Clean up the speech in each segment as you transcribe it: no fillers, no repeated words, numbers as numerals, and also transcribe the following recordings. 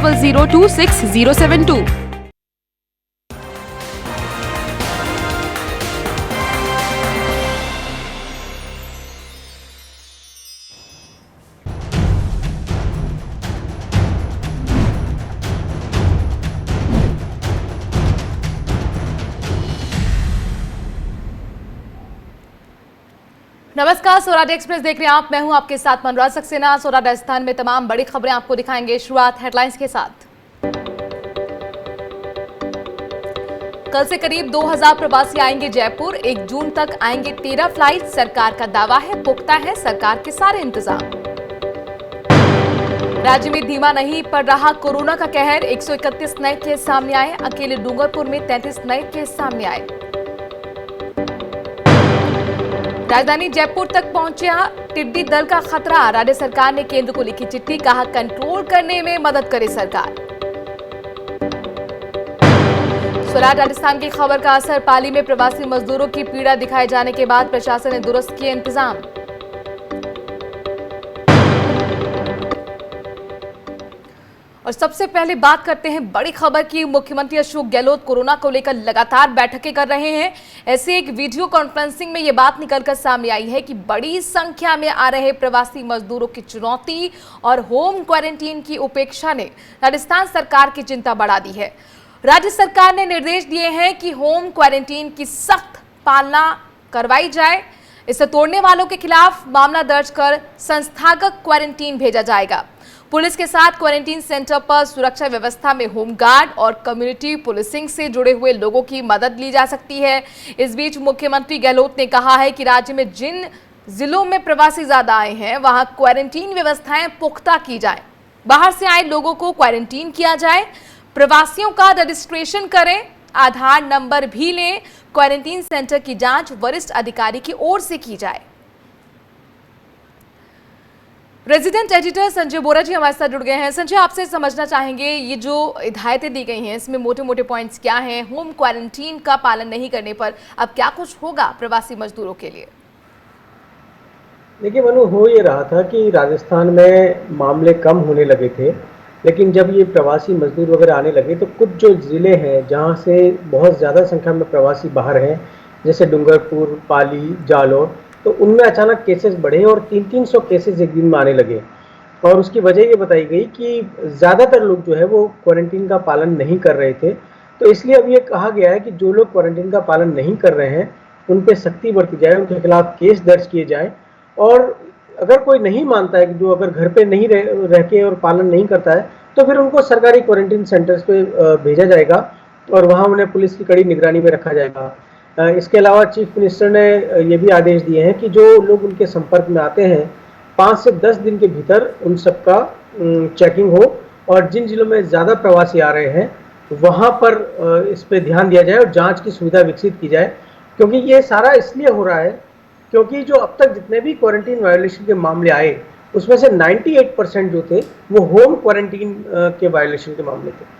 026 नमस्कार, स्वराज एक्सप्रेस देख रहे हैं आप। मैं हूं आपके साथ मनराज सक्सेना। स्वराज राजस्थान में तमाम बड़ी खबरें आपको दिखाएंगे। शुरुआत हेडलाइंस के साथ। कल से करीब 2000 प्रवासी आएंगे जयपुर। 1 जून तक आएंगे 13 फ्लाइट। सरकार का दावा है पुख्ता है सरकार के सारे इंतजाम। राज्य में धीमा नहीं पड़ रहा कोरोना का कहर। 131 नए केस सामने आए। अकेले डूंगरपुर में 33 नए केस सामने आए। राजधानी जयपुर तक पहुंचा टिड्डी दल का खतरा। राज्य सरकार ने केंद्र को लिखी चिट्ठी, कहा कंट्रोल करने में मदद करे सरकार। स्वराज राजस्थान की खबर का असर। पाली में प्रवासी मजदूरों की पीड़ा दिखाए जाने के बाद प्रशासन ने दुरुस्त किए इंतजाम। और सबसे पहले बात करते हैं बड़ी खबर की। मुख्यमंत्री अशोक गहलोत कोरोना को लेकर लगातार बैठकें कर रहे हैं। ऐसे एक वीडियो कॉन्फ्रेंसिंग में यह बात निकलकर सामने आई है कि बड़ी संख्या में आ रहे प्रवासी मजदूरों की चुनौती और होम क्वारंटीन की उपेक्षा ने राजस्थान सरकार की चिंता बढ़ा दी है। राज्य सरकार ने निर्देश दिए हैं कि होम क्वारंटीन की सख्त पालना करवाई जाए। इसे तोड़ने वालों के खिलाफ मामला दर्ज कर संस्थागत क्वारंटीन भेजा जाएगा। पुलिस के साथ क्वारंटीन सेंटर पर सुरक्षा व्यवस्था में होमगार्ड और कम्युनिटी पुलिसिंग से जुड़े हुए लोगों की मदद ली जा सकती है। इस बीच मुख्यमंत्री गहलोत ने कहा है कि राज्य में जिन जिलों में प्रवासी ज्यादा आए हैं वहां क्वारंटीन व्यवस्थाएं पुख्ता की जाए। बाहर से आए लोगों को क्वारंटीन किया जाए। प्रवासियों का रजिस्ट्रेशन करें, आधार नंबर भी लें। क्वारंटीन सेंटर की जांच वरिष्ठ अधिकारी की ओर से की जाए। रेजिडेंट एडिटर संजय बोरा जी हमारे साथ जुड़ गए हैं। संजय, आपसे समझना चाहेंगे ये जो हिदायतें दी गई हैं इसमें मोटे मोटे पॉइंट्स क्या हैं? होम क्वारंटीन का पालन नहीं करने पर अब क्या कुछ होगा प्रवासी मजदूरों के लिए? देखिए मनु, हो ये रहा था कि राजस्थान में मामले कम होने लगे थे, लेकिन जब ये प्रवासी मजदूर वगैरह आने लगे तो कुछ जो ज़िले हैं जहाँ से बहुत ज़्यादा संख्या में प्रवासी बाहर हैं, जैसे डूंगरपुर, पाली, जालौर, तो उनमें अचानक केसेस बढ़े और 300-300 केसेस एक दिन में आने लगे। और उसकी वजह ये बताई गई कि ज़्यादातर लोग जो है वो क्वारंटीन का पालन नहीं कर रहे थे। तो इसलिए अब ये कहा गया है कि जो लोग क्वारंटीन का पालन नहीं कर रहे हैं उन पर सख्ती बरती जाए, उनके खिलाफ केस दर्ज किए जाए। और अगर कोई नहीं मानता है कि जो अगर घर पे नहीं रह के और पालन नहीं करता है तो फिर उनको सरकारी क्वारंटीन सेंटर्स पे भेजा जाएगा और वहाँ उन्हें पुलिस की कड़ी निगरानी में रखा जाएगा। इसके अलावा चीफ मिनिस्टर ने ये भी आदेश दिए हैं कि जो लोग उनके संपर्क में आते हैं 5 से 10 दिन के भीतर उन सबका चेकिंग हो और जिन जिलों में ज़्यादा प्रवासी आ रहे हैं वहाँ पर इस पर ध्यान दिया जाए और जांच की सुविधा विकसित की जाए। क्योंकि ये सारा इसलिए हो रहा है क्योंकि जो अब तक जितने भी क्वारंटीन वायोलेशन के मामले आए उसमें से 98% जो थे वो होम क्वारंटीन के वायोलेशन के मामले थे।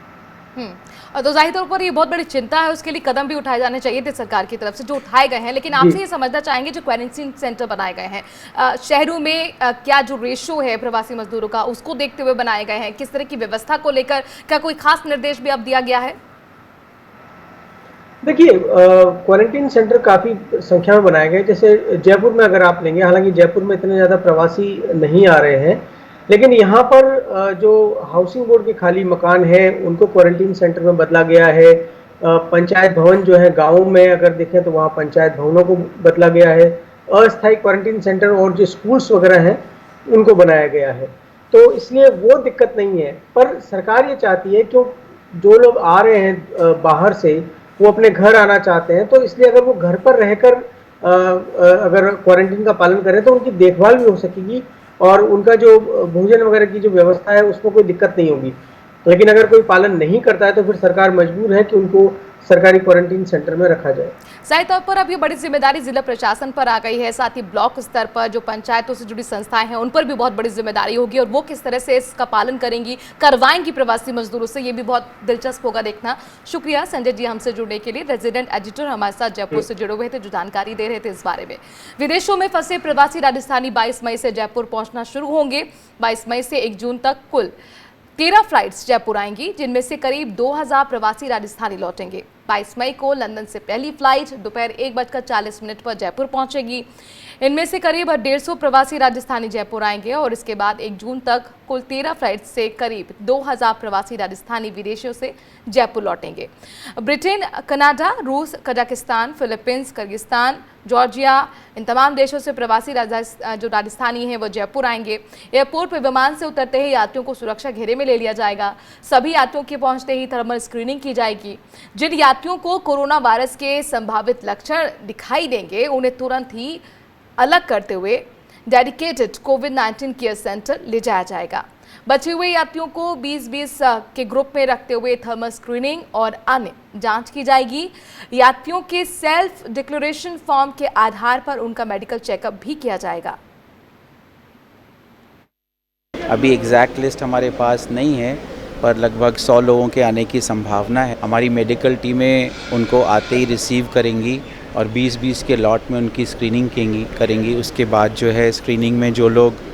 और तो जाहिर तौर पर ये बहुत बड़ी चिंता है, उसके लिए कदम भी उठाए जाने चाहिए थे सरकार की तरफ से, जो उठाए गए हैं। लेकिन आपसे ये समझना चाहेंगे जो क्वारंटीन सेंटर बनाए गए हैं शहरों में क्या जो रेशो है प्रवासी मजदूरों का उसको देखते हुए बनाए गए हैं? किस तरह की व्यवस्था को लेकर क्या कोई खास निर्देश भी अब दिया गया है? देखिए, क्वारंटीन सेंटर काफ़ी संख्या में बनाए गए। जैसे जयपुर में अगर आप लेंगे, हालांकि जयपुर में इतने ज़्यादा प्रवासी नहीं आ रहे हैं, लेकिन यहाँ पर जो हाउसिंग बोर्ड के खाली मकान हैं उनको क्वारंटीन सेंटर में बदला गया है। पंचायत भवन जो है गाँव में अगर देखें तो वहाँ पंचायत भवनों को बदला गया है। अस्थायी क्वारंटीन सेंटर और जो स्कूल्स वगैरह हैं उनको बनाया गया है। तो इसलिए वो दिक्कत नहीं है, पर सरकार ये चाहती है कि जो लोग आ रहे हैं बाहर से वो अपने घर आना चाहते हैं, तो इसलिए अगर वो घर पर रहकर अगर क्वारंटीन का पालन करें तो उनकी देखभाल भी हो सकेगी और उनका जो भोजन वगैरह की जो व्यवस्था है उसमें कोई दिक्कत नहीं होगी। लेकिन अगर कोई पालन नहीं करता है तो फिर सरकार मजबूर है कि उनको सरकारी क्वारंटीन सेंटर में रखा जाए। जाहिर तौर पर अब ये बड़ी जिम्मेदारी जिला प्रशासन पर आ गई है, साथ ही ब्लॉक स्तर पर जो पंचायतों से जुड़ी संस्थाएं हैं उन पर भी बहुत बड़ी जिम्मेदारी होगी और वो किस तरह से इसका पालन करेंगी, करवाएंगी प्रवासी मजदूरों से, ये भी बहुत दिलचस्प होगा देखना। शुक्रिया संजय जी हमसे जुड़ने के लिए। रेजिडेंट एडिटर हमारे साथ जयपुर से जुड़े हुए थे, जो जानकारी दे रहे थे इस बारे में। विदेशों में फंसे प्रवासी राजस्थानी 22 मई से जयपुर पहुंचना शुरू होंगे। 22 मई से 1 जून तक कुल 13 फ्लाइट्स जयपुर आएंगी, जिनमें से करीब 2000 प्रवासी राजस्थानी लौटेंगे। 22 मई को लंदन से पहली फ्लाइट दोपहर 1:40 पर जयपुर पहुंचेगी। इनमें से करीब 150 प्रवासी राजस्थानी जयपुर आएंगे और इसके बाद 1 जून तक कुल 13 फ्लाइट से करीब 2000 प्रवासी राजस्थानी विदेशियों से जयपुर लौटेंगे। ब्रिटेन, कनाडा, रूस, कजाकिस्तान, फिलीपींस, किर्गिस्तान, जॉर्जिया, इन तमाम देशों से प्रवासी जो राजस्थानी हैं वो जयपुर आएंगे। एयरपोर्ट पर विमान से उतरते ही यात्रियों को सुरक्षा घेरे में ले लिया जाएगा। सभी यात्रियों के पहुंचते ही थर्मल स्क्रीनिंग की जाएगी। जिन यात्रियों को कोरोना वायरस के संभावित लक्षण दिखाई देंगे उन्हें तुरंत ही अलग करते हुए डेडिकेटेड कोविड-19 केयर सेंटर ले जाया जाएगा। बचे हुए यात्रियों को 20-20 के ग्रुप में रखते हुए थर्मल स्क्रीनिंग और अन्य जांच की जाएगी। यात्रियों के सेल्फ डिक्लेरेशन फॉर्म के आधार पर उनका मेडिकल चेकअप भी किया जाएगा। अभी एग्जैक्ट लिस्ट हमारे पास नहीं है, पर लगभग 100 लोगों के आने की संभावना है। हमारी मेडिकल टीमें उनको आते ही रिसीव करेंगी और 20-20 के लॉट में उनकी स्क्रीनिंग करेंगी। उसके बाद जो है स्क्रीनिंग में जो लोग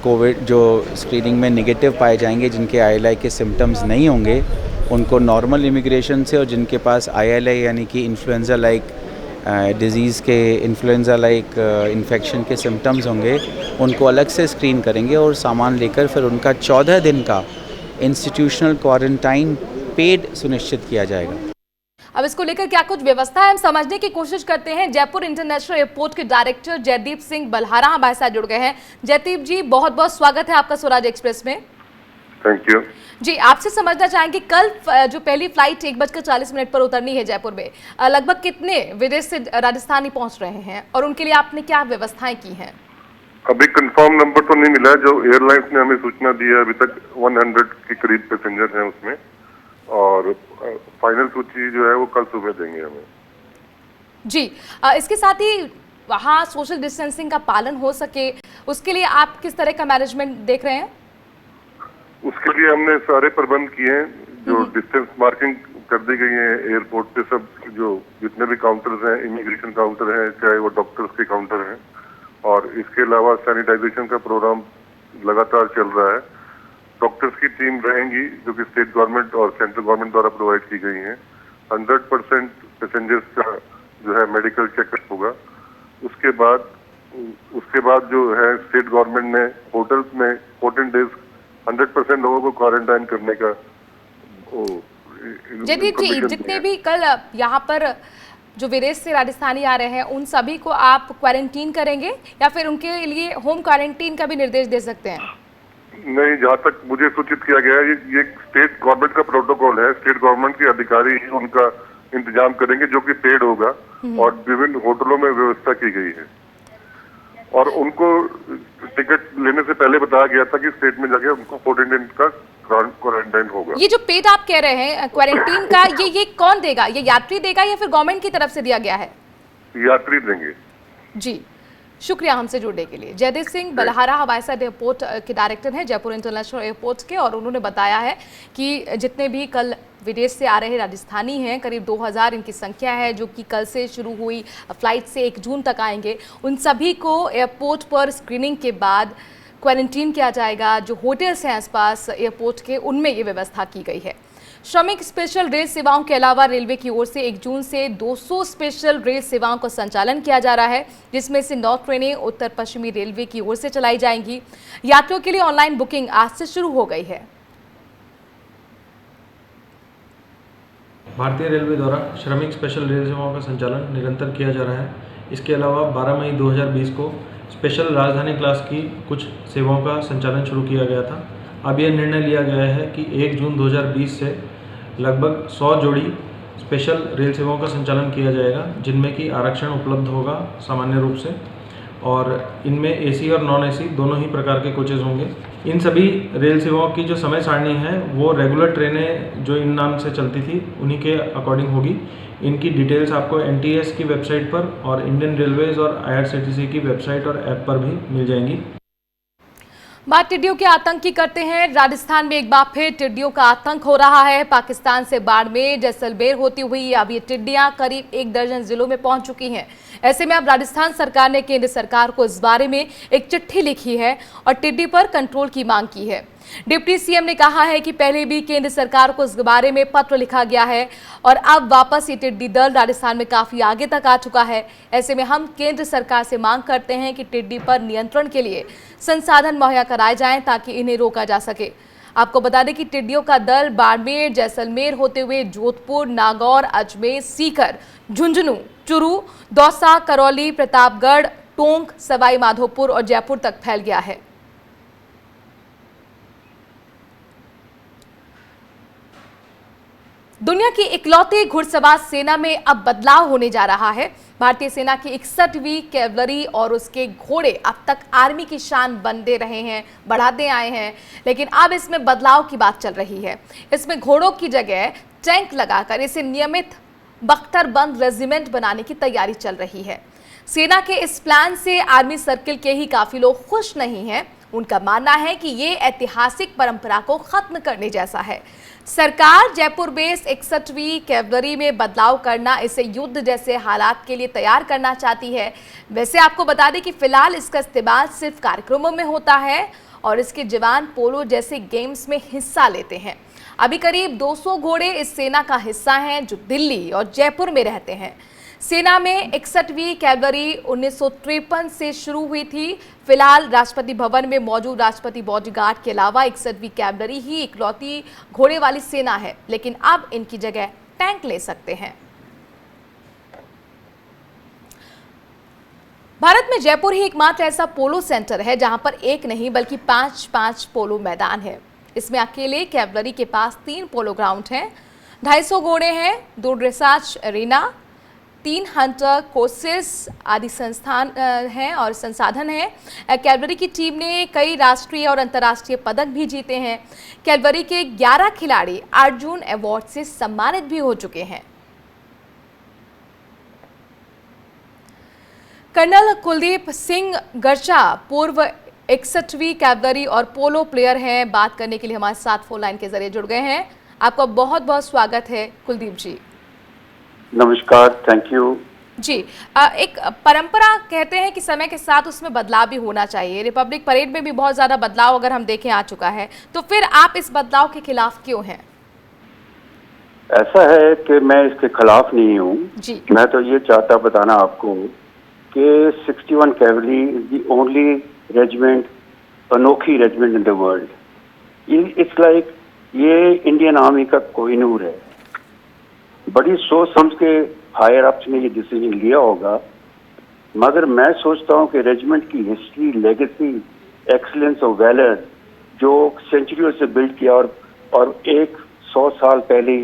कोविड जो स्क्रीनिंग में नेगेटिव पाए जाएंगे, जिनके ILI के सिम्टम्स नहीं होंगे, उनको नॉर्मल इमिग्रेशन से, और जिनके पास ILI यानी कि इन्फ्लुएंजा लाइक डिज़ीज़ के इन्फ्लुएंजा लाइक इन्फेक्शन के सिम्टम्स होंगे, उनको अलग से स्क्रीन करेंगे और सामान लेकर फिर उनका 14 दिन का इंस्टीट्यूशनल क्वारंटाइन पेड सुनिश्चित किया जाएगा। अब इसको लेकर क्या कुछ व्यवस्था है, हम समझने की कोशिश करते हैं। जयपुर इंटरनेशनल एयरपोर्ट के डायरेक्टर जयदीप सिंह बलहारा हमारे साथ जुड़ गए हैं। जयदीप जी, बहुत बहुत स्वागत है आपका स्वराज एक्सप्रेस में। थैंक यू जी, आपसे समझना चाहेंगे कल जो पहली फ्लाइट 1:40 पर उतरनी है जयपुर में, लगभग कितने विदेश से राजस्थानी पहुंच रहे हैं और उनके लिए आपने क्या व्यवस्थाएं की हैं? अभी कंफर्म नंबर तो नहीं मिला है। जो एयरलाइंस ने हमें सूचना दी है, अभी तक 100 के करीब पैसेंजर हैं उसमें, और फाइनल सूची जो है वो कल सुबह देंगे हमें। जी, इसके साथ ही वहाँ सोशल डिस्टेंसिंग का पालन हो सके, उसके लिए आप किस तरह का मैनेजमेंट देख रहे हैं? उसके लिए हमने सारे प्रबंध किए हैं। जो डिस्टेंस मार्किंग कर दी गई है एयरपोर्ट पे, सब जो जितने भी काउंटर्स हैं, इमिग्रेशन काउंटर हैं, चाहे वो डॉक्टर्स के काउंटर हैं, और इसके अलावा सैनिटाइजेशन का प्रोग्राम लगातार चल रहा है। डॉक्टर्स की टीम रहेंगी जो कि स्टेट गवर्नमेंट और सेंट्रल गवर्नमेंट द्वारा प्रोवाइड की गई हैं। 100% पैसेंजर्स का जो है मेडिकल चेकअप होगा। उसके बाद जो है स्टेट गवर्नमेंट ने होटल्स में 14 डेज 100% लोगों को क्वारंटाइन करने का जयदीप जी, जितने भी कल यहाँ पर जो विदेश से राजस्थानी आ रहे हैं उन सभी को आप क्वारंटीन करेंगे या फिर उनके लिए होम क्वारंटीन का भी निर्देश दे सकते हैं? नहीं, जहाँ तक मुझे सूचित किया गया है, ये स्टेट गवर्नमेंट का प्रोटोकॉल है। स्टेट गवर्नमेंट के अधिकारी ही उनका इंतजाम करेंगे, जो कि पेड होगा, और विभिन्न होटलों में व्यवस्था की गई है। और उनको टिकट लेने से पहले बताया गया था कि स्टेट में जाके उनको 14 दिन का क्वारंटाइन होगा। ये जो पेड आप कह रहे हैं क्वारंटीन का, ये कौन देगा? ये यात्री देगा या फिर गवर्नमेंट की तरफ से दिया गया है? यात्री देंगे। जी, शुक्रिया हमसे जुड़ने के लिए। जयदीप सिंह बलहारा हवाई अड्डा एयरपोर्ट के डायरेक्टर हैं जयपुर इंटरनेशनल एयरपोर्ट के, और उन्होंने बताया है कि जितने भी कल विदेश से आ रहे राजस्थानी हैं, करीब 2000 इनकी संख्या है, जो कि कल से शुरू हुई फ्लाइट से 1 जून तक आएंगे। उन सभी को एयरपोर्ट पर स्क्रीनिंग के बाद क्वारंटीन किया जाएगा। जो होटल्स हैं आसपास एयरपोर्ट के, उनमें ये व्यवस्था की गई है। श्रमिक स्पेशल रेल सेवाओं के अलावा रेलवे की ओर से 1 जून से 200 स्पेशल रेल सेवाओं का संचालन किया जा रहा है, जिसमें से 9 ट्रेनें उत्तर पश्चिमी रेलवे की ओर से चलाई जाएंगी। यात्रियों के लिए ऑनलाइन बुकिंग आज से शुरू हो गई है। भारतीय रेलवे द्वारा श्रमिक स्पेशल रेल सेवाओं का संचालन निरंतर किया जा रहा है। इसके अलावा 12 मई 2020 को स्पेशल राजधानी क्लास की कुछ सेवाओं का संचालन शुरू किया गया था। अब यह निर्णय लिया गया है कि 1 जून 2020 से लगभग 100 जोड़ी स्पेशल रेल सेवाओं का संचालन किया जाएगा, जिनमें कि आरक्षण उपलब्ध होगा सामान्य रूप से, और इनमें AC और नॉन AC दोनों ही प्रकार के कोचेज़ होंगे। इन सभी रेल सेवाओं की जो समय सारणी है वो रेगुलर ट्रेनें जो इन नाम से चलती थी उन्हीं के अकॉर्डिंग होगी। इनकी डिटेल्स आपको NTS की वेबसाइट पर और इंडियन रेलवेज़ और IRCTC की वेबसाइट और ऐप पर भी मिल जाएंगी। बात टिड्डियों के आतंक की करते हैं। राजस्थान में एक बार फिर टिड्डियों का आतंक हो रहा है। पाकिस्तान से बाड़मेर, जैसलमेर होती हुई अब ये टिड्डियां करीब 1 दर्जन जिलों में पहुंच चुकी हैं। ऐसे में अब राजस्थान सरकार ने केंद्र सरकार को इस बारे में एक चिट्ठी लिखी है और टिड्डी पर कंट्रोल की मांग की है। डिप्टी सीएम ने कहा है कि पहले भी केंद्र सरकार को इस बारे में पत्र लिखा गया है और अब वापस ये टिड्डी दल राजस्थान में काफी आगे तक आ चुका है। ऐसे में हम केंद्र सरकार से मांग करते हैं कि टिड्डी पर नियंत्रण के लिए संसाधन मुहैया कराए जाएं ताकि इन्हें रोका जा सके। आपको बता दें कि टिड्डियों का दल बाड़मेर, जैसलमेर होते हुए जोधपुर, नागौर, अजमेर, सीकर, झुंझुनू, चुरू, दौसा, करौली, प्रतापगढ़, टोंक, सवाई माधोपुर और जयपुर तक फैल गया है। दुनिया की इकलौती घुड़सवार सेना में अब बदलाव होने जा रहा है। भारतीय सेना की 61वीं कैवलरी और उसके घोड़े अब तक आर्मी की शान बनते रहे हैं, बढ़ाते आए हैं, लेकिन अब इसमें बदलाव की बात चल रही है। इसमें घोड़ों की जगह टैंक लगाकर इसे नियमित बख्तरबंद रेजिमेंट बनाने की तैयारी चल रही है। सेना के इस प्लान से आर्मी सर्किल के ही काफी लोग खुश नहीं हैं। उनका मानना है कि ये ऐतिहासिक परंपरा को खत्म करने जैसा है। सरकार जयपुर बेस 61वीं कैवलरी में बदलाव करना, इसे युद्ध जैसे हालात के लिए तैयार करना चाहती है। वैसे आपको बता दें कि फिलहाल इसका इस्तेमाल सिर्फ कार्यक्रमों में होता है और इसके जवान पोलो जैसे गेम्स में हिस्सा लेते हैं। अभी करीब 200 घोड़े इस सेना का हिस्सा हैं जो दिल्ली और जयपुर में रहते हैं। सेना में 61वीं कैवलरी 1953 से शुरू हुई थी। फिलहाल राष्ट्रपति भवन में मौजूद राष्ट्रपति बॉडीगार्ड के अलावा 61वीं कैवलरी ही इकलौती घोड़े वाली सेना है, लेकिन अब इनकी जगह टैंक ले सकते हैं। भारत में जयपुर ही एकमात्र ऐसा पोलो सेंटर है जहां पर एक नहीं बल्कि 5 पोलो मैदान है। इसमें अकेले कैवलरी के पास 3 पोलो ग्राउंड हैं, 250 घोड़े हैं, 2 ड्रेसाज एरिना, 3 हंटर कोर्सेस आदि संस्थान हैं और संसाधन हैं। कैवलरी की टीम ने कई राष्ट्रीय और अंतर्राष्ट्रीय पदक भी जीते हैं। कैवलरी के 11 खिलाड़ी अर्जुन अवार्ड से सम्मानित भी हो चुके हैं। कर्नल कुलदीप सिंह गर्चा पूर्व 61वीं कैवलरी और पोलो प्लेयर हैं। बात करने के लिए हमारे साथ फोन लाइन के जरिए जुड़ गए हैं। आपका बहुत बहुत स्वागत है कुलदीप जी। नमस्कार, थैंक यू जी। एक परंपरा कहते हैं कि समय के साथ उसमें बदलाव भी होना चाहिए। रिपब्लिक परेड में भी बहुत ज़्यादा बदलाव अगर हम देखें आ चुका है, तो फिर आप इस बदलाव के खिलाफ क्यों हैं? ऐसा है कि मैं इसके खिलाफ नहीं हूँ जी। मैं तो ये चाहता बताना आपको कि 61 cavalry is the only regiment, अनोखी regiment in the world. It's like ये इंडियन आर्मी का कोहिनूर है। बड़ी सोच समझ के हायर अप्स ने ये डिसीजन लिया होगा, मगर मैं सोचता हूँ कि रेजिमेंट की हिस्ट्री, लेगेसी, एक्सीलेंस और वैलर जो सेंचुरियों से बिल्ड किया और 100 साल पहले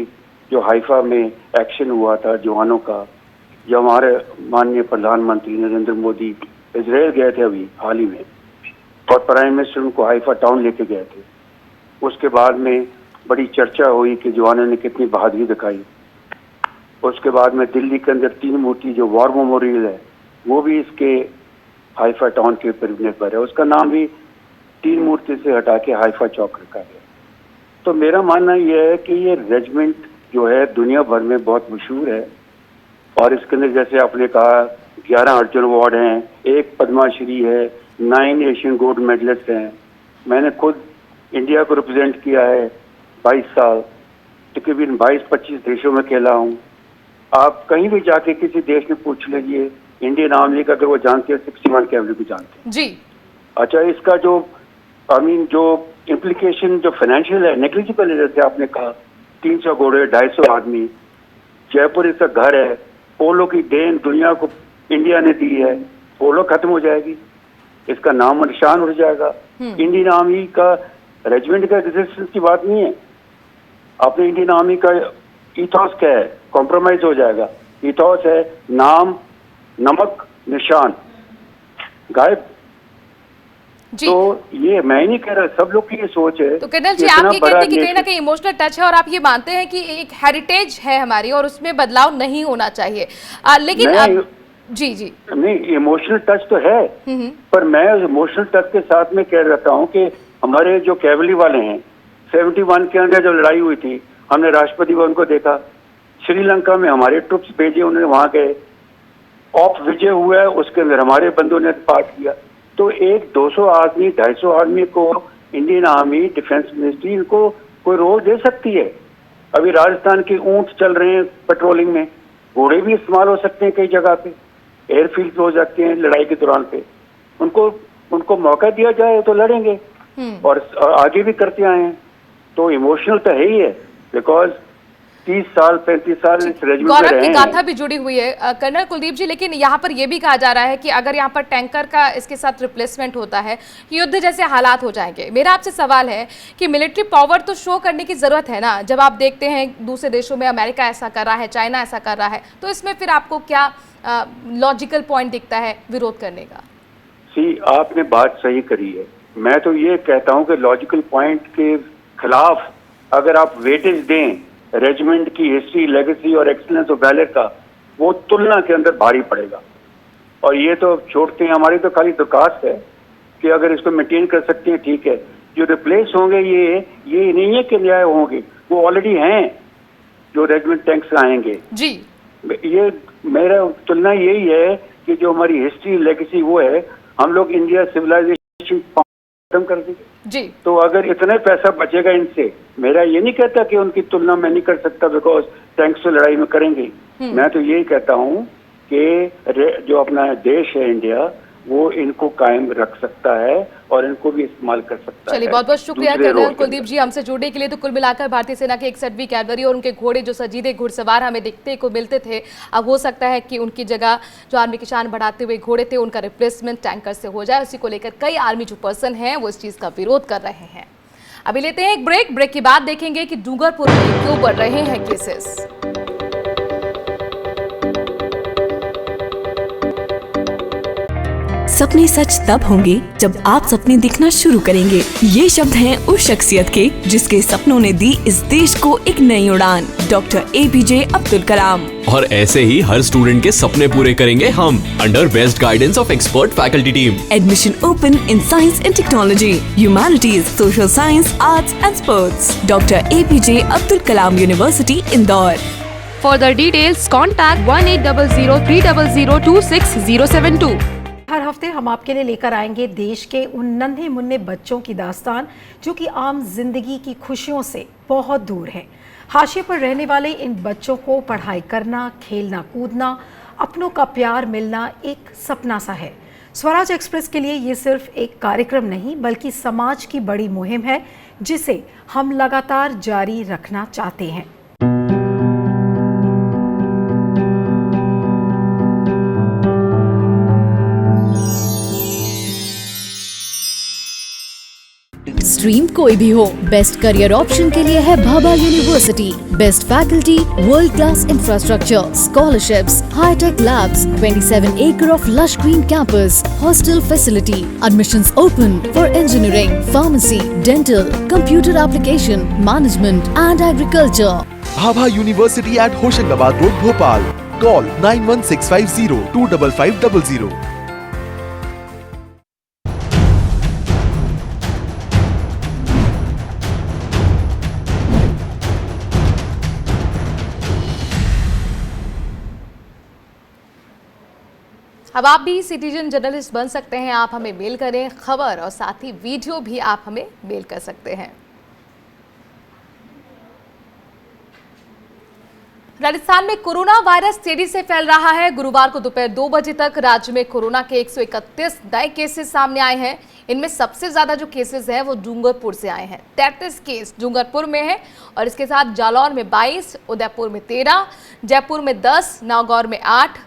जो हाइफा में एक्शन हुआ था जवानों का, जो हमारे माननीय प्रधानमंत्री नरेंद्र मोदी इजराइल गए थे अभी हाल ही में और प्राइम मिनिस्टर उनको हाइफा टाउन लेके गए थे। उसके बाद में बड़ी चर्चा हुई कि जवानों ने कितनी बहादुरी दिखाई। उसके बाद में दिल्ली के अंदर 3 मूर्ति जो वॉर मेमोरियल है वो भी इसके हाइफा टाउन के ऊपर निर्भर है। उसका नाम भी 3 मूर्ति से हटा के हाइफा चौक रखा गया। तो मेरा मानना यह है कि ये रेजिमेंट जो है दुनिया भर में बहुत मशहूर है और इसके अंदर जैसे आपने कहा 11 अर्जुन अवार्ड हैं, 1 पद्माश्री है, 9 एशियन गोल्ड मेडलिस्ट हैं। मैंने खुद इंडिया को रिप्रेजेंट किया है 22 साल, तकरीबन 22-25 देशों में खेला हूँ। आप कहीं भी जाके किसी देश में पूछ लीजिए इंडियन आर्मी का, अगर वो जानते हैं 61 कैवलरी को जानते हैं जी। अच्छा, इसका जो जो इम्प्लीकेशन जो फाइनेंशियल है नेग्लिजिबल है। जैसे आपने कहा 300 घोड़े, 250 आदमी, जयपुर इसका घर है। पोलो की देन दुनिया को इंडिया ने दी है, पोलो खत्म हो जाएगी, इसका नाम और निशान उड़ जाएगा। इंडियन आर्मी का रेजिमेंट का रेजिस्टेंस की बात नहीं है। अपने इंडियन आर्मी का इथॉस क्या है? कॉम्प्रोमाइज हो जाएगा। इथॉस है नाम, नमक, निशान, गायब। जी। तो ये मैं नहीं कह रहा, सब लोग की ये सोच है। तो कर्नल जी, आप ये कहते हैं कि कहीं ना कहीं इमोशनल टच है और आप ये मानते हैं कि एक हेरिटेज है हमारी और उसमें बदलाव नहीं होना चाहिए, लेकिन जी जी नहीं, इमोशनल टच तो है, पर मैं इमोशनल टच के साथ में कह रहता हूँ कि हमारे जो कैवलरी वाले हैं 71 के अंदर जो लड़ाई हुई थी, हमने राष्ट्रपति भवन को देखा, श्रीलंका में हमारे ट्रुप्स भेजे, उन्होंने वहां गए, ऑफ विजय हुआ, उसके अंदर हमारे बंदों ने पार्ट किया। तो एक 200 आदमी, 250 आदमी को इंडियन आर्मी, डिफेंस मिनिस्ट्री इनको कोई रोल दे सकती है। अभी राजस्थान के ऊंट चल रहे हैं पेट्रोलिंग में, घोड़े भी इस्तेमाल हो सकते हैं कई जगह पे, एयरफील्ड हो जाते हैं लड़ाई के दौरान पे। उनको मौका दिया जाए तो लड़ेंगे और आगे भी करते आए हैं। तो इमोशनल तो है ही है, बिकॉज 30 साल 35 साल इस रेजिमेंट में गौरव रहे की हैं। गाथा भी जुड़ी हुई है कर्नल कुलदीप जी, लेकिन यहाँ पर यह भी कहा जा रहा है कि अगर यहाँ पर टैंकर का इसके साथ रिप्लेसमेंट होता है, युद्ध जैसे हालात हो जाएंगे। मेरा आपसे सवाल है कि मिलिट्री पावर तो शो करने की जरूरत है ना, जब आप देखते हैं दूसरे देशों में अमेरिका ऐसा कर रहा है, चाइना ऐसा कर रहा है, तो इसमें फिर आपको क्या लॉजिकल पॉइंट दिखता है विरोध करने का? आपने बात सही करी है। मैं तो ये कहता हूँ कि लॉजिकल पॉइंट के खिलाफ अगर आप वेटेज दें रेजिमेंट की हिस्ट्री, लेगेसी और एक्सीलेंस ऑफ वैलर का, वो तुलना के अंदर भारी पड़ेगा। और ये तो छोड़ते हैं, हमारी तो खाली दरखास्त है कि अगर इसको मेंटेन कर सकते हैं ठीक है। जो रिप्लेस होंगे ये नहीं है कि नए होंगे, वो ऑलरेडी हैं जो रेजिमेंट टैंक्स आएंगे जी। ये मेरा तुलना यही है कि जो हमारी हिस्ट्री लेगेसी वो है, हम लोग इंडिया सिविलाइजेशन खत्म कर देंगे जी। तो अगर इतना पैसा बचेगा इनसे, मेरा ये नहीं कहता कि उनकी तुलना मैं नहीं कर सकता बिकॉज टैंक्स से लड़ाई में करेंगे। मैं तो यही कहता हूँ कि जो अपना देश है इंडिया, वो इनको कायम रख सकता है और इनको भी इस्तेमाल कर सकता है। चलिए, बहुत बहुत शुक्रिया कर्नल कुलदीप जी हमसे जुड़ने के लिए। तो कुल मिलाकर भारतीय सेना के 61वीं कैवलरी और उनके घोड़े, जो सजीदे घुड़सवार हमें दिखते को मिलते थे, अब हो सकता है कि उनकी जगह जो आर्मी की शान बढ़ाते हुए घोड़े थे, उनका रिप्लेसमेंट टैंकर से हो जाए। उसी को लेकर कई आर्मी जो पर्सन हैं वो इस चीज का विरोध कर रहे हैं। अभी लेते हैं एक ब्रेक के बाद देखेंगे कि डूंगरपुर में क्यों बढ़ रहे हैं केसेस। सपने सच तब होंगे जब आप सपने दिखना शुरू करेंगे। ये शब्द हैं उस शख्सियत के जिसके सपनों ने दी इस देश को एक नई उड़ान, डॉक्टर APJ अब्दुल कलाम। और ऐसे ही हर स्टूडेंट के सपने पूरे करेंगे हम, under best guidance of expert faculty team. Admission open in science and technology, humanities, social science, arts and sports. Doctor APJ Abdul Kalam university, Indore. For the details, contact 1800-300-26072। हर हफ्ते हम आपके लिए लेकर आएंगे देश के उन नन्हे मुन्ने बच्चों की दास्तान जो कि आम जिंदगी की खुशियों से बहुत दूर हैं। हाशिए पर रहने वाले इन बच्चों को पढ़ाई करना, खेलना कूदना, अपनों का प्यार मिलना एक सपना सा है। स्वराज एक्सप्रेस के लिए ये सिर्फ एक कार्यक्रम नहीं बल्कि समाज की बड़ी मुहिम है जिसे हम लगातार जारी रखना चाहते हैं। स्ट्रीम कोई भी हो, बेस्ट करियर ऑप्शन के लिए है Bhabha university. Best faculty, world class infrastructure, scholarships, hi tech labs, 27 acre of lush green campus, hostel facility, admissions open for engineering, pharmacy, dental, computer application, management and agriculture. Bhabha university at Hoshangabad road, Bhopal. Call 9165025500। अब आप भी citizen journalist बन सकते हैं। आप हमें mail करें खबर और साथ ही वीडियो भी आप हमें मेल कर सकते हैं। राजस्थान में कोरोना वायरस तेजी से फैल रहा है। गुरुवार को दोपहर 2 बजे तक राज्य में कोरोना के 131 नए केसेस सामने आए हैं। इनमें सबसे ज्यादा जो केसेस हैं वो डूंगरपुर से आए हैं। 33 केस डूंगरपुर में है और इसके साथ जालौर में 22, उदयपुर में 13, जयपुर में 10, नागौर में 8,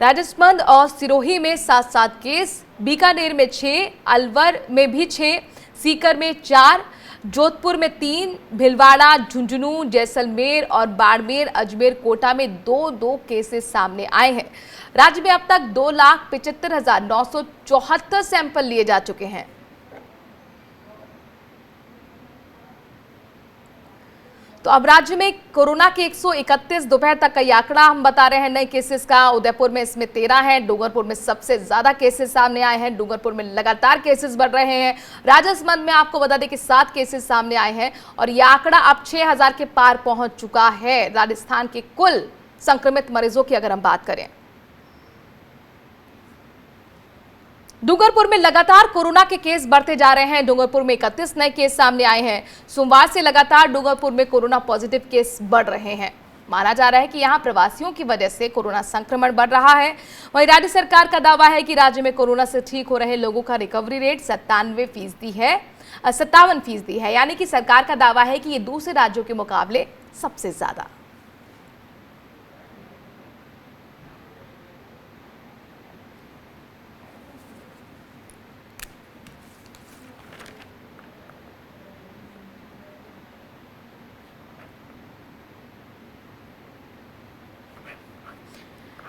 राजसमंद और सिरोही में 7-7 केस, बीकानेर में 6, अलवर में भी 6, सीकर में 4, जोधपुर में 3, भिलवाड़ा, झुंझुनू, जैसलमेर और बाड़मेर, अजमेर, कोटा में 2-2 केसेस सामने आए हैं। राज्य में अब तक 2,75,974 सैंपल लिए जा चुके हैं। तो अब राज्य में कोरोना के 131 दोपहर तक का ये आंकड़ा हम बता रहे हैं नए केसेस का। उदयपुर में इसमें 13 हैं, डूंगरपुर में सबसे ज्यादा केसेस सामने आए हैं। डूंगरपुर में लगातार केसेस बढ़ रहे हैं। राजसमंद में आपको बता दें कि 7 केसेस सामने आए हैं और यह आंकड़ा अब 6,000 के पार पहुंच चुका है। राजस्थान के कुल संक्रमित मरीजों की अगर हम बात करें, डूंगरपुर में लगातार कोरोना के केस बढ़ते जा रहे हैं। डूंगरपुर में 31 नए केस सामने आए हैं। सोमवार से लगातार डूंगरपुर में कोरोना पॉजिटिव केस बढ़ रहे हैं। माना जा रहा है कि यहां प्रवासियों की वजह से कोरोना संक्रमण बढ़ रहा है। वहीं राज्य सरकार का दावा है कि राज्य में कोरोना से ठीक हो रहे लोगों का रिकवरी रेट 57% है, यानी कि सरकार का दावा है कि ये दूसरे राज्यों के मुकाबले सबसे ज्यादा।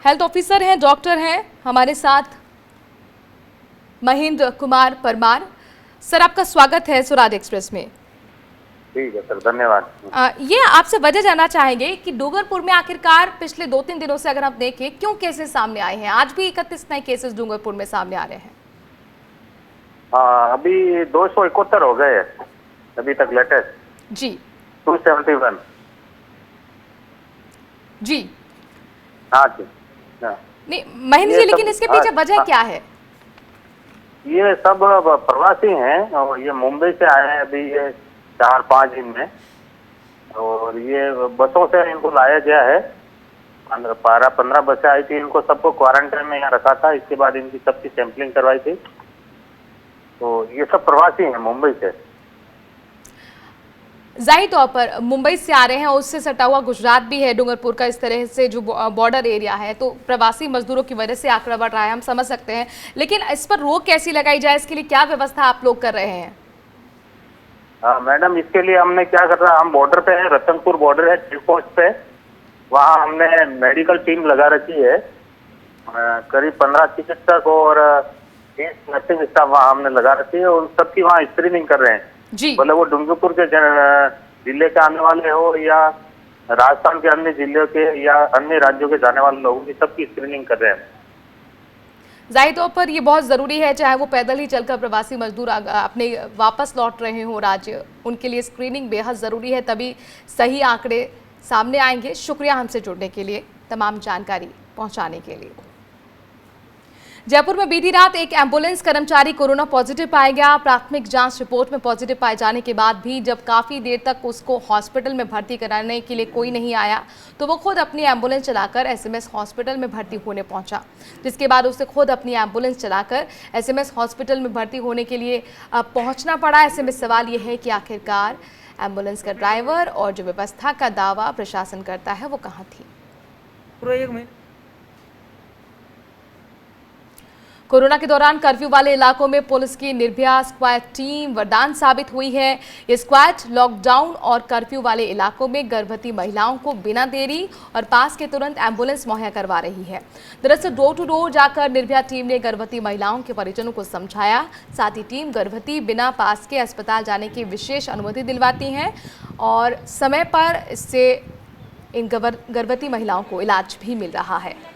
हेल्थ ऑफिसर हैं, डॉक्टर हैं हमारे साथ महेंद्र कुमार परमार। सर, आपका स्वागत है स्वराज एक्सप्रेस में। ठीक है सर, धन्यवाद। ये आपसे वजह जानना चाहेंगे कि डूंगरपुर में आखिरकार पिछले 2-3 दिनों से अगर आप देखें क्यों केसेस सामने आए हैं? आज भी 31 नए केसेस डूंगरपुर में सामने आ रहे हैं। अभी 271 हो गए अभी तक लेटेस्ट जी। 271 जी। हाँ जी। नहीं महेंद्र जी, लेकिन इसके पीछे वजह क्या है? ये सब प्रवासी हैं और ये मुंबई से आए हैं अभी ये 4-5 दिन में, और ये बसों से इनको लाया गया है। 12-15 बसें आई थी, इनको सबको क्वारंटाइन में यहाँ रखा था। इसके बाद इनकी सबकी सैंपलिंग करवाई थी। तो ये सब प्रवासी हैं मुंबई से। जाहिर तौर पर मुंबई से आ रहे हैं, उससे सटा हुआ गुजरात भी है। डूंगरपुर का इस तरह से जो बॉर्डर एरिया है, तो प्रवासी मजदूरों की वजह से आंकड़ा बढ़ रहा है, हम समझ सकते हैं। लेकिन इस पर रोक कैसी लगाई जाए, इसके लिए क्या व्यवस्था आप लोग कर रहे हैं? मैडम, इसके लिए हमने क्या कर रहा है, हम बॉर्डर पे है, रतनपुर बॉर्डर है, चेक पोस्ट पे। वहाँ हमने मेडिकल टीम लगा रखी है, करीब 15 चिकित्सक और 20 नर्सिंग स्टाफ वहाँ हमने लगा रखी है। उन सबकी वहाँ स्क्रीनिंग कर रहे हैं जी। बोले वो डूंगरपुर के जिले के आने वाले हो या राजस्थान के अन्य जिलों के या अन्य राज्यों के जाने वाले लोगों की सबकी स्क्रीनिंग कर रहे हैं। जाहिर तौर पर ये बहुत ज़रूरी है, चाहे वो पैदल ही चलकर प्रवासी मजदूर अपने वापस लौट रहे हो राज्य, उनके लिए स्क्रीनिंग बेहद ज़रूरी है, तभी सही आंकड़े सामने आएंगे। शुक्रिया हमसे जुड़ने के लिए, तमाम जानकारी पहुंचाने के लिए। जयपुर में बीती रात एक एम्बुलेंस कर्मचारी कोरोना पॉजिटिव पाया गया। प्राथमिक जांच रिपोर्ट में पॉजिटिव पाए जाने के बाद भी जब काफ़ी देर तक उसको हॉस्पिटल में भर्ती कराने के लिए कोई नहीं आया, तो वो खुद अपनी एम्बुलेंस चलाकर एसएमएस हॉस्पिटल में भर्ती होने पहुंचा। जिसके बाद उसे खुद अपनी एम्बुलेंस चलाकर एसएमएस हॉस्पिटल में भर्ती होने के लिए पहुँचना पड़ा। ऐसे में सवाल ये है कि आखिरकार एम्बुलेंस का ड्राइवर और जो व्यवस्था का दावा प्रशासन करता है वो कहाँ थी? कोरोना के दौरान कर्फ्यू वाले इलाकों में पुलिस की निर्भया स्क्वाड टीम वरदान साबित हुई है। ये स्क्वाड लॉकडाउन और कर्फ्यू वाले इलाकों में गर्भवती महिलाओं को बिना देरी और पास के तुरंत एम्बुलेंस मुहैया करवा रही है। दरअसल डोर टू डोर जाकर निर्भया टीम ने गर्भवती महिलाओं के परिजनों को समझाया। साथ ही टीम गर्भवती बिना पास के अस्पताल जाने की विशेष अनुमति दिलवाती है और समय पर इससे इन गर्भवती महिलाओं को इलाज भी मिल रहा है।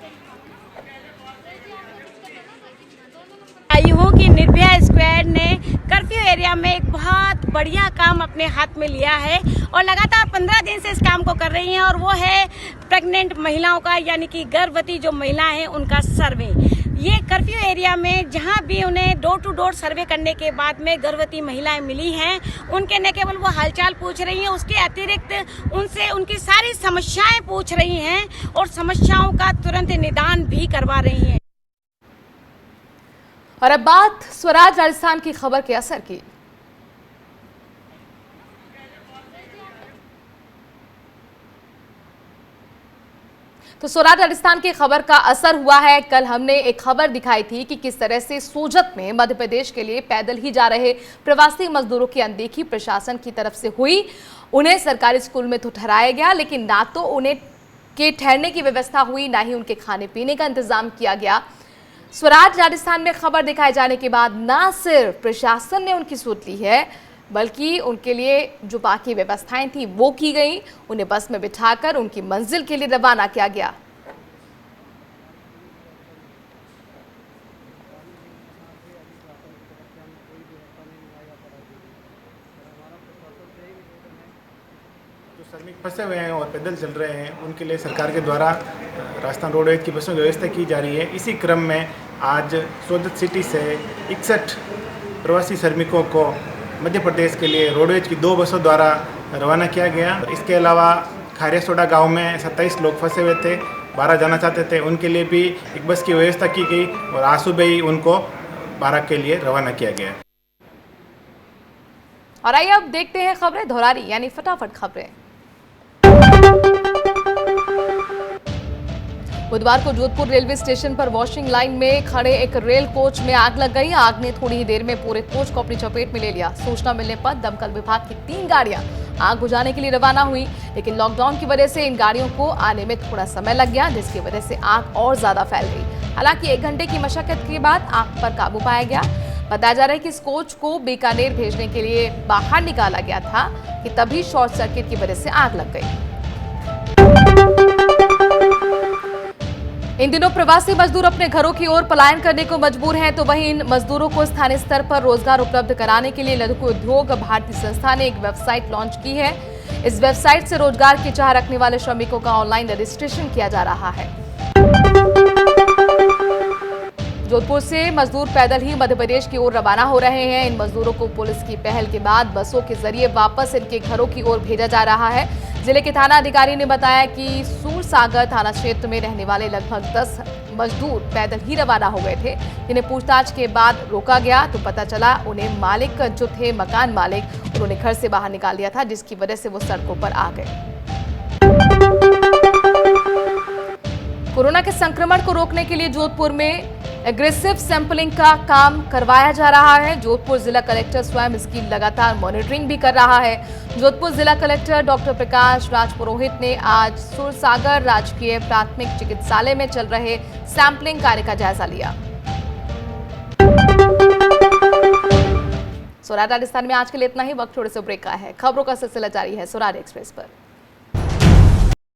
आई हूँ कि निर्भया स्क्वाड ने कर्फ्यू एरिया में एक बहुत बढ़िया काम अपने हाथ में लिया है और लगातार 15 दिन से इस काम को कर रही हैं, और वो है प्रेग्नेंट महिलाओं का, यानी कि गर्भवती जो महिलाएं हैं उनका सर्वे। ये कर्फ्यू एरिया में जहाँ भी उन्हें डोर टू डोर सर्वे करने के बाद में गर्भवती महिलाएं मिली हैं, उनके न केवल वो हालचाल पूछ रही हैं, उसके अतिरिक्त उनसे उनकी सारी समस्याएं पूछ रही हैं और समस्याओं का तुरंत निदान भी करवा रही हैं। और अब बात स्वराज राजस्थान की खबर के असर की। तो स्वराज राजस्थान की खबर का असर हुआ है। कल हमने एक खबर दिखाई थी कि किस तरह से सोजत में मध्य प्रदेश के लिए पैदल ही जा रहे प्रवासी मजदूरों की अनदेखी प्रशासन की तरफ से हुई। उन्हें सरकारी स्कूल में तो ठहराया गया, लेकिन ना तो उन्हें के ठहरने की व्यवस्था हुई, ना ही उनके खाने पीने का इंतजाम किया गया। स्वराज राजस्थान में खबर दिखाए जाने के बाद न सिर्फ प्रशासन ने उनकी सुध ली है, बल्कि उनके लिए जो बाकी व्यवस्थाएं थी वो की गई। उन्हें बस में बिठाकर उनकी मंजिल के लिए रवाना किया गया। श्रमिक फंसे हुए हैं और पैदल चल रहे हैं, उनके लिए सरकार के द्वारा राजस्थान रोडवेज की बसों की व्यवस्था की जा रही है। इसी क्रम में आज सोदत सिटी से 61 प्रवासी श्रमिकों को मध्य प्रदेश के लिए रोडवेज की 2 बसों द्वारा रवाना किया गया। इसके अलावा खारियासोड़ा गांव में 27 लोग फंसे हुए थे, 12 जाना चाहते थे, उनके लिए भी एक बस की व्यवस्था की गई और आज सुबह ही उनको 12 के लिए रवाना किया गया। और आइए अब देखते हैं खबरें धौरारी यानी फटाफट खबरें। बुधवार को जोधपुर रेलवे स्टेशन पर वॉशिंग लाइन में खड़े एक रेल कोच में आग लग गई। आग ने थोड़ी ही देर में पूरे कोच को अपनी चपेट में ले लिया। सूचना मिलने पर दमकल विभाग की 3 गाड़ियां आग बुझाने के लिए रवाना हुई, लेकिन लॉकडाउन की वजह से इन गाड़ियों को आने में थोड़ा समय लग गया, जिसकी वजह से आग और ज्यादा फैल गई। हालांकि 1 घंटे की मशक्कत के बाद आग पर काबू पाया गया। बताया जा रहा है कि इस कोच को बीकानेर भेजने के लिए बाहर निकाला गया था कि तभी शॉर्ट सर्किट की वजह से आग लग गई। इन दिनों प्रवासी मजदूर अपने घरों की ओर पलायन करने को मजबूर हैं, तो वहीं इन मजदूरों को स्थानीय स्तर पर रोजगार उपलब्ध कराने के लिए लघु उद्योग भारती संस्था ने एक वेबसाइट लॉन्च की है। इस वेबसाइट से रोजगार की चाह रखने वाले श्रमिकों का ऑनलाइन रजिस्ट्रेशन किया जा रहा है। जोधपुर से मजदूर पैदल ही मध्य प्रदेश की ओर रवाना हो रहे हैं। इन मजदूरों को पुलिस की पहल के बाद बसों के जरिए वापस इनके घरों की ओर भेजा जा रहा है। जिले के थाना अधिकारी ने बताया कि सूरसागर थाना क्षेत्र में रहने वाले लगभग 10 मजदूर पैदल ही रवाना हो गए थे, जिन्हें पूछताछ के बाद रोका गया तो पता चला उन्हें मालिक जो थे मकान मालिक, उन्होंने घर से बाहर निकाल दिया था, जिसकी वजह से वो सड़कों पर आ गए। कोरोना के संक्रमण को रोकने के लिए जोधपुर में एग्रेसिव सैंपलिंग का काम करवाया जा रहा है। जोधपुर जिला कलेक्टर स्वयं इसकी लगातार मॉनिटरिंग भी कर रहा है। जोधपुर जिला कलेक्टर डॉक्टर प्रकाश राजपुरोहित ने आज सूरसागर राजकीय प्राथमिक चिकित्सालय में चल रहे सैंपलिंग कार्य का जायजा लिया। स्वराज राजस्थान में आज के लिए इतना ही। वक्त थोड़े से ब्रेक का है। खबरों का सिलसिला जारी है स्वराज एक्सप्रेस पर।